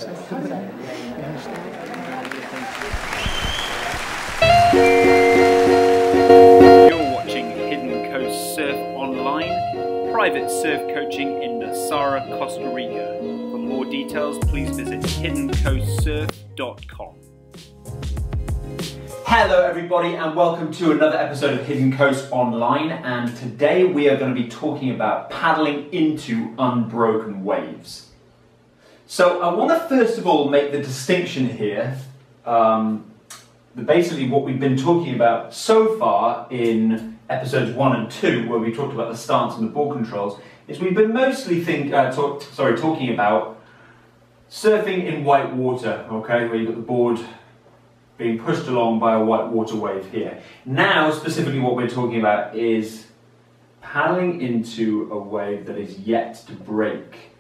You're watching Hidden Coast Surf Online, private surf coaching in Nosara, Costa Rica. For more details, please visit hiddencoastsurf.com. Hello everybody and welcome to another episode of Hidden Coast Online, and today we are going to be talking about paddling into unbroken waves. So I want to first of all make the distinction here that basically what we've been talking about so far in episodes 1 and 2, where we talked about the stance and the board controls, is we've been mostly talking about surfing in white water, okay, where you've got the board being pushed along by a white water wave here. Now, specifically what we're talking about is paddling into a wave that is yet to break,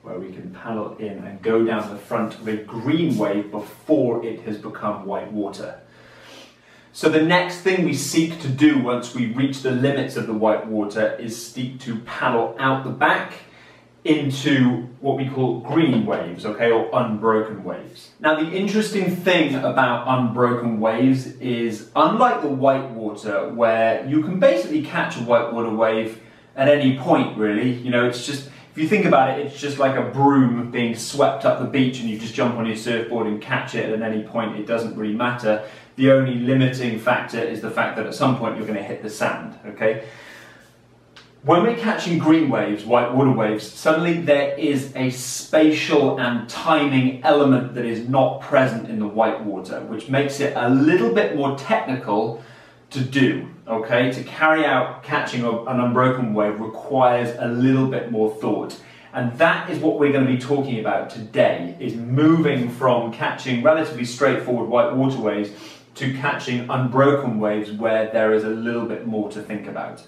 where we can paddle in and go down the front of a green wave before it has become white water. So the next thing we seek to do once we reach the limits of the white water is seek to paddle out the back into what we call green waves, okay, or unbroken waves. Now the interesting thing about unbroken waves is, unlike the white water, where you can basically catch a white water wave at any point really, you know, it's just, if you think about it, it's just like a broom being swept up the beach and you just jump on your surfboard and catch it at any point. It doesn't really matter. The only limiting factor is the fact that at some point you're going to hit the sand, okay? When we're catching green waves, white water waves, suddenly there is a spatial and timing element that is not present in the white water, which makes it a little bit more technical to do, okay? To carry out catching an unbroken wave requires a little bit more thought. And that is what we're going to be talking about today, is moving from catching relatively straightforward white water waves to catching unbroken waves where there is a little bit more to think about.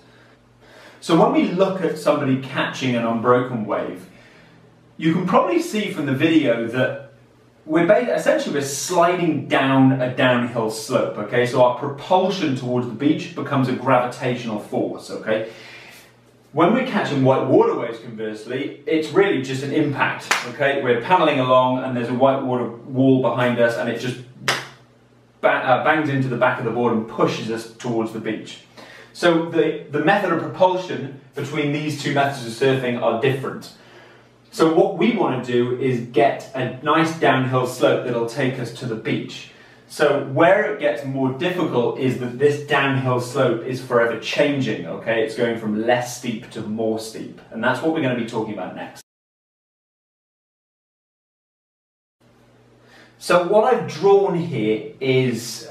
So when we look at somebody catching an unbroken wave, you can probably see from the video that essentially we're sliding down a downhill slope, okay? So our propulsion towards the beach becomes a gravitational force, okay? When we're catching white water waves, conversely, it's really just an impact, okay? We're paddling along and there's a white water wall behind us and it just bangs into the back of the board and pushes us towards the beach. So the method of propulsion between these two methods of surfing are different. So what we want to do is get a nice downhill slope that'll take us to the beach. So where it gets more difficult is that this downhill slope is forever changing, okay? It's going from less steep to more steep, and that's what we're going to be talking about next. So what I've drawn here is,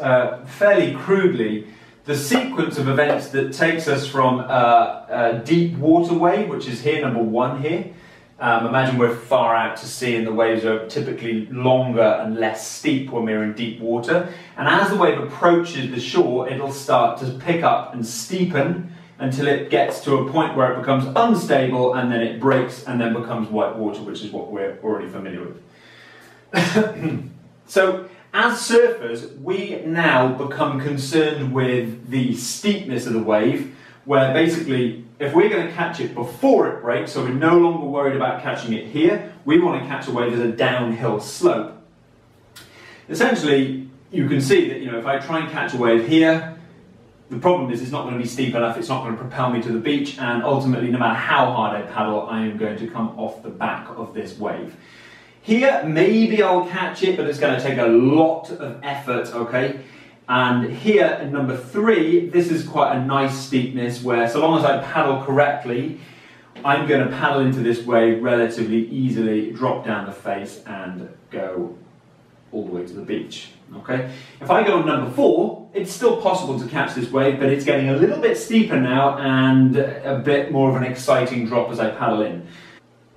fairly crudely, the sequence of events that takes us from a deep water wave, which is here, number 1 here. Imagine we're far out to sea and the waves are typically longer and less steep when we're in deep water. And as the wave approaches the shore, it'll start to pick up and steepen until it gets to a point where it becomes unstable and then it breaks and then becomes white water, which is what we're already familiar with. So, as surfers, we now become concerned with the steepness of the wave, where basically, if we're going to catch it before it breaks, so we're no longer worried about catching it here, we want to catch a wave as a downhill slope. Essentially, you can see that, you know, if I try and catch a wave here, the problem is it's not going to be steep enough, it's not going to propel me to the beach, and ultimately, no matter how hard I paddle, I am going to come off the back of this wave. Here, maybe I'll catch it, but it's going to take a lot of effort, okay? And here, in number 3, this is quite a nice steepness where, so long as I paddle correctly, I'm going to paddle into this wave relatively easily, drop down the face, and go all the way to the beach, okay? If I go on number 4, it's still possible to catch this wave, but it's getting a little bit steeper now and a bit more of an exciting drop as I paddle in.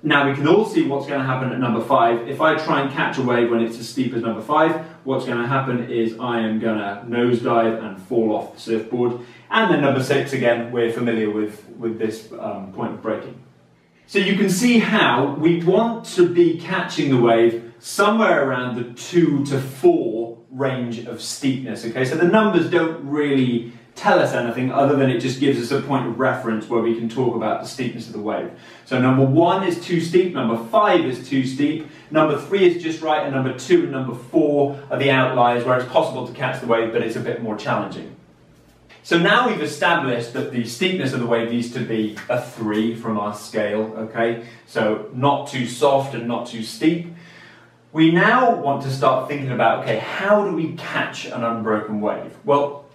Now we can all see what's going to happen at number 5. If I try and catch a wave when it's as steep as number 5, what's going to happen is I am going to nosedive and fall off the surfboard. And then number 6, again, we're familiar with this point of breaking. So you can see how we want to be catching the wave somewhere around the 2 to 4 range of steepness. Okay, so the numbers don't really tell us anything other than it just gives us a point of reference where we can talk about the steepness of the wave. So number 1 is too steep, number 5 is too steep, number 3 is just right, and number 2 and number 4 are the outliers where it's possible to catch the wave, but it's a bit more challenging. So now we've established that the steepness of the wave needs to be a 3 from our scale, okay? So not too soft and not too steep. We now want to start thinking about, okay, how do we catch an unbroken wave? Well,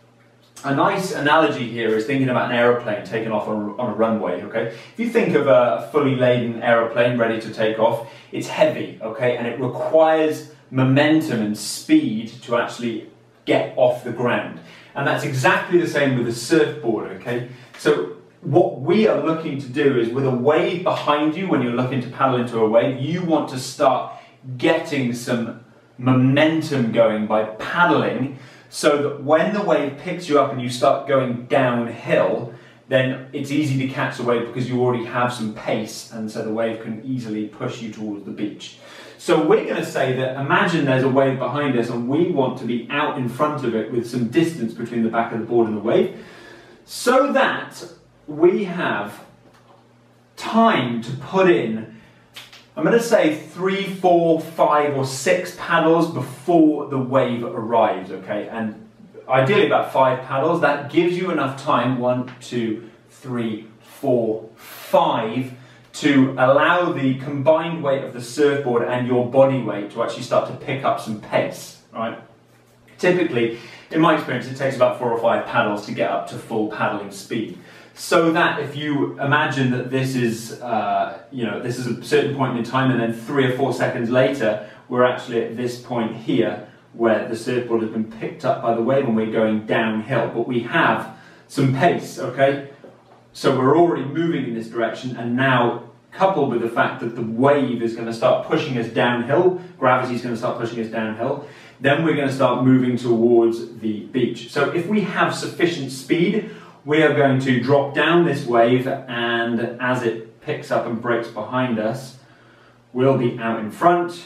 a nice analogy here is thinking about an aeroplane taking off on a runway, okay? If you think of a fully laden aeroplane ready to take off, it's heavy, okay? And it requires momentum and speed to actually get off the ground. And that's exactly the same with a surfboard, okay? So what we are looking to do is with a wave behind you, when you're looking to paddle into a wave, you want to start getting some momentum going by paddling, so that when the wave picks you up and you start going downhill, then it's easy to catch the wave because you already have some pace, and so the wave can easily push you towards the beach. So we're going to say that imagine there's a wave behind us and we want to be out in front of it with some distance between the back of the board and the wave, so that we have time to put in, I'm going to say 3, 4, 5 or 6 paddles before the wave arrives, okay? And ideally about 5 paddles. That gives you enough time, 1, 2, 3, 4, 5, to allow the combined weight of the surfboard and your body weight to actually start to pick up some pace, right? Typically, in my experience, it takes about 4 or 5 paddles to get up to full paddling speed. So that if you imagine that this is, this is a certain point in time, and then 3 or 4 seconds later, we're actually at this point here where the surfboard has been picked up by the wave and we're going downhill, but we have some pace, okay? So we're already moving in this direction, and now coupled with the fact that the wave is going to start pushing us downhill, gravity is going to start pushing us downhill, then we're going to start moving towards the beach. So if we have sufficient speed, we are going to drop down this wave, and as it picks up and breaks behind us, we'll be out in front,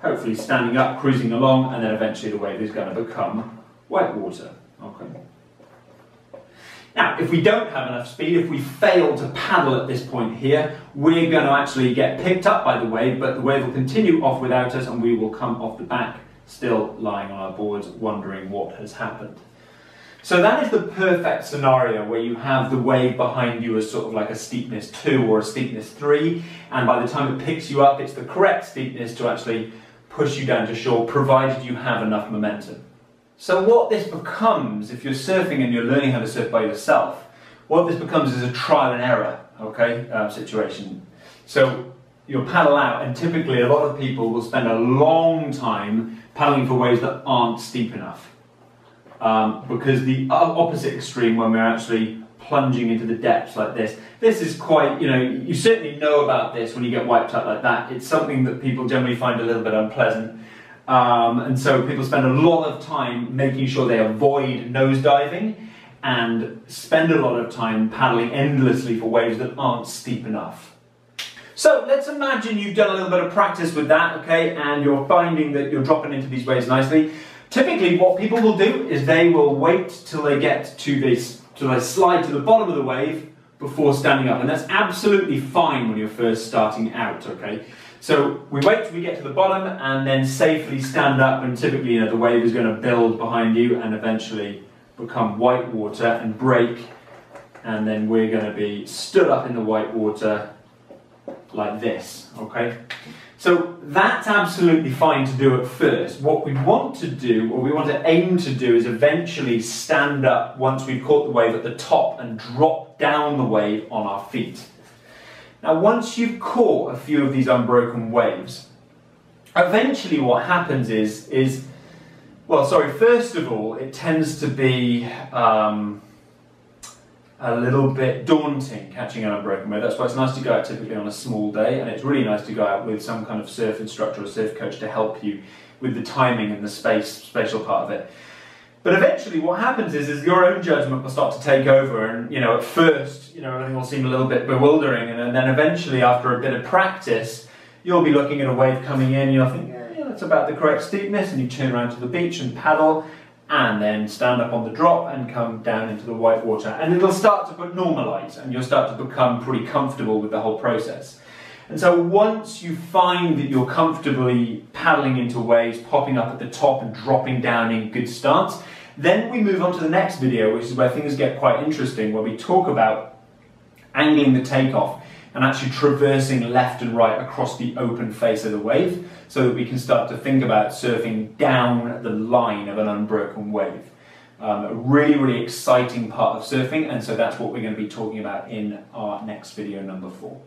hopefully standing up, cruising along, and then eventually the wave is going to become white water. Okay. Now, if we don't have enough speed, if we fail to paddle at this point here, we're going to actually get picked up by the wave, but the wave will continue off without us, and we will come off the back, still lying on our boards, wondering what has happened. So that is the perfect scenario where you have the wave behind you as sort of like a steepness 2 or a steepness 3, and by the time it picks you up, it's the correct steepness to actually push you down to shore, provided you have enough momentum. So what this becomes, if you're surfing and you're learning how to surf by yourself, what this becomes is a trial and error, okay, situation. So you'll paddle out, and typically a lot of people will spend a long time paddling for waves that aren't steep enough. Because the opposite extreme, when we're actually plunging into the depths like this is quite, you certainly know about this when you get wiped out like that. It's something that people generally find a little bit unpleasant. And so people spend a lot of time making sure they avoid nosediving and spend a lot of time paddling endlessly for waves that aren't steep enough. So let's imagine you've done a little bit of practice with that, okay, and you're finding that you're dropping into these waves nicely. Typically what people will do is they will wait till they get to this, till they slide to the bottom of the wave before standing up, and that's absolutely fine when you're first starting out, okay? So we wait till we get to the bottom and then safely stand up, and typically the wave is going to build behind you and eventually become white water and break, and then we're going to be stood up in the white water like this, okay? So that's absolutely fine to do at first. What we want to do, or we want to aim to do, is eventually stand up once we've caught the wave at the top and drop down the wave on our feet. Now once you've caught a few of these unbroken waves, eventually what happens is first of all, it tends to be a little bit daunting catching an unbroken wave. That's why it's nice to go out typically on a small day, and it's really nice to go out with some kind of surf instructor or surf coach to help you with the timing and the spatial part of it. But eventually what happens is your own judgment will start to take over, and at first everything will seem a little bit bewildering, and then eventually after a bit of practice you'll be looking at a wave coming in, you'll think, yeah, that's about the correct steepness, and you turn around to the beach and paddle, and then stand up on the drop and come down into the white water. And it'll start to normalize, and you'll start to become pretty comfortable with the whole process. And so once you find that you're comfortably paddling into waves, popping up at the top and dropping down in good stance, then we move on to the next video, which is where things get quite interesting, where we talk about angling the takeoff and actually traversing left and right across the open face of the wave, so that we can start to think about surfing down the line of an unbroken wave. A really, really exciting part of surfing, and so that's what we're going to be talking about in our next video, number 4.